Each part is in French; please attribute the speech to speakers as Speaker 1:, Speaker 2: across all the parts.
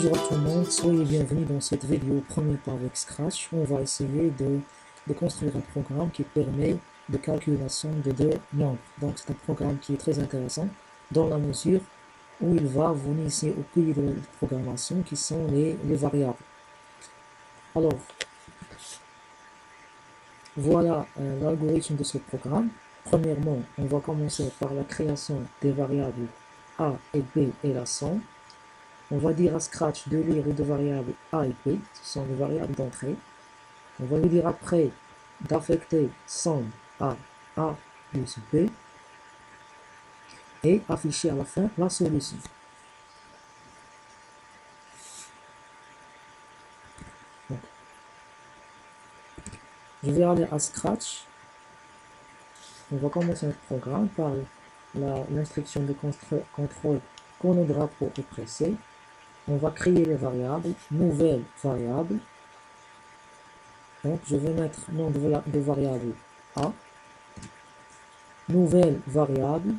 Speaker 1: Bonjour à tout le monde, soyez bienvenus dans cette vidéo premier pas avec Scratch. On va essayer de construire un programme qui permet de calculation de deux nombres. Donc c'est un programme qui est très intéressant dans la mesure où il va vous initier au pays de programmation qui sont les variables. Alors, voilà l'algorithme de ce programme. Premièrement, on va commencer par la création des variables a et b et la somme. On va dire à Scratch de lire les deux variables a et b, ce sont les variables d'entrée. On va lui dire après d'affecter somme à a plus b et afficher à la fin la solution. Donc, je vais aller à Scratch. On va commencer notre programme par l'instruction de contrôle quand le drapeau est pressé. On va créer les variables, nouvelle variable. Donc je vais mettre nom de variable A, nouvelle variable,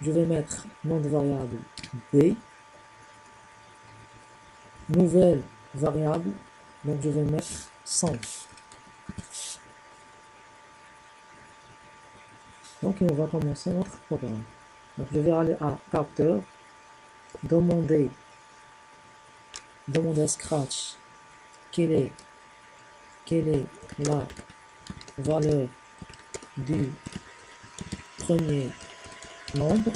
Speaker 1: je vais mettre nom de variable B, nouvelle variable, donc je vais mettre 100. Donc on va commencer notre programme. Donc je vais aller à capteur, demander à Scratch quelle est la valeur du premier nombre.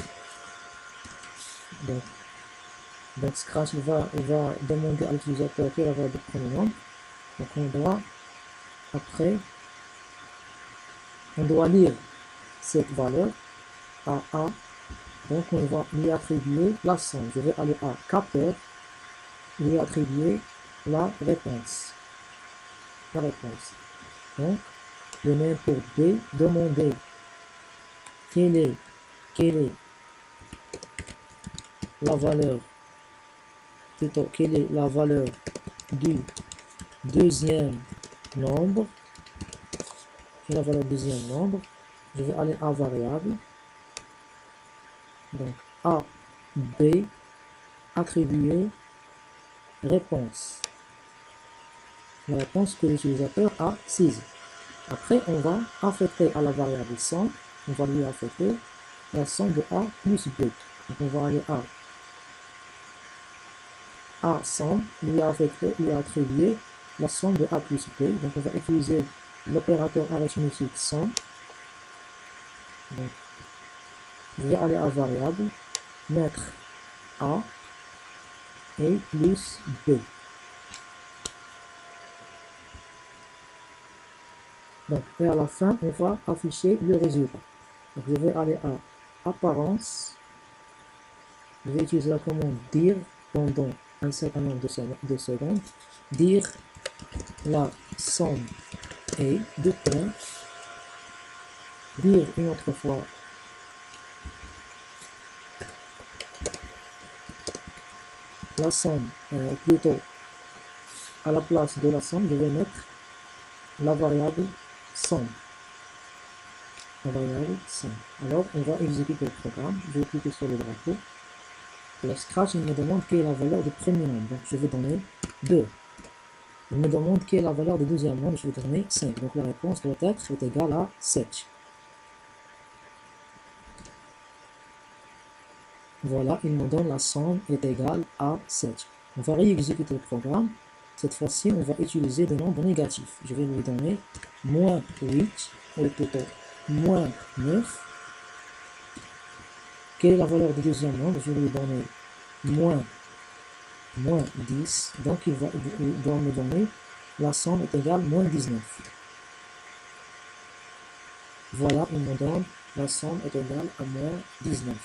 Speaker 1: Donc Scratch va demander à l'utilisateur quelle est la valeur du premier nombre. Donc on doit lire cette valeur à A. Donc on va lui attribuer la somme. Je vais aller à capteur, lui attribuer la réponse. Donc, de même pour B, demander quelle est la valeur, du deuxième nombre. La valeur du deuxième nombre. Je vais aller à variable. Donc, A, B, attribuer réponse. La réponse que l'utilisateur a saisie. Après, on va affecter à la variable somme, on va lui affecter la somme de A plus B. Donc, on va aller à A somme, lui attribuer la somme de A plus B. Donc, on va utiliser l'opérateur arithmétique somme. Donc, je vais aller à variable, mettre A et plus B. Donc, et à la fin, on va afficher le résultat. Donc, je vais aller à apparence. Je vais utiliser la commande dire pendant un certain nombre de secondes. Dire la somme est de points. Dire une autre fois la somme, plutôt à la place de la somme, je vais mettre la variable somme. Alors, on va exécuter le programme. Je vais cliquer sur le drapeau. Le Scratch il me demande quelle est la valeur du premier nombre. Donc, je vais donner 2. Il me demande quelle est la valeur du deuxième nombre. Je vais donner 5. Donc, la réponse doit être égale à 7. Voilà, il me donne la somme est égale à 7. On va réexécuter le programme. Cette fois-ci, on va utiliser des nombres négatifs. Je vais lui donner moins 8, ou plutôt moins 9. Quelle est la valeur du deuxième nombre? Je vais lui donner moins 10. Donc, il doit me donner la somme est égale moins 19. Voilà, il me donne la somme est égale à moins 19.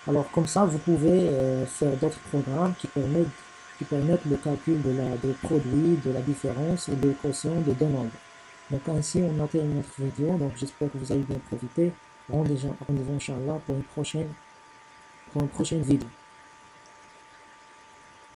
Speaker 1: Alors, comme ça, vous pouvez faire d'autres programmes qui permettent le calcul de produit, de la différence et de quotient de deux nombres. Donc ainsi, on a terminé notre vidéo. Donc j'espère que vous avez bien profité. Rendez-vous, Inch'Allah, pour une prochaine vidéo.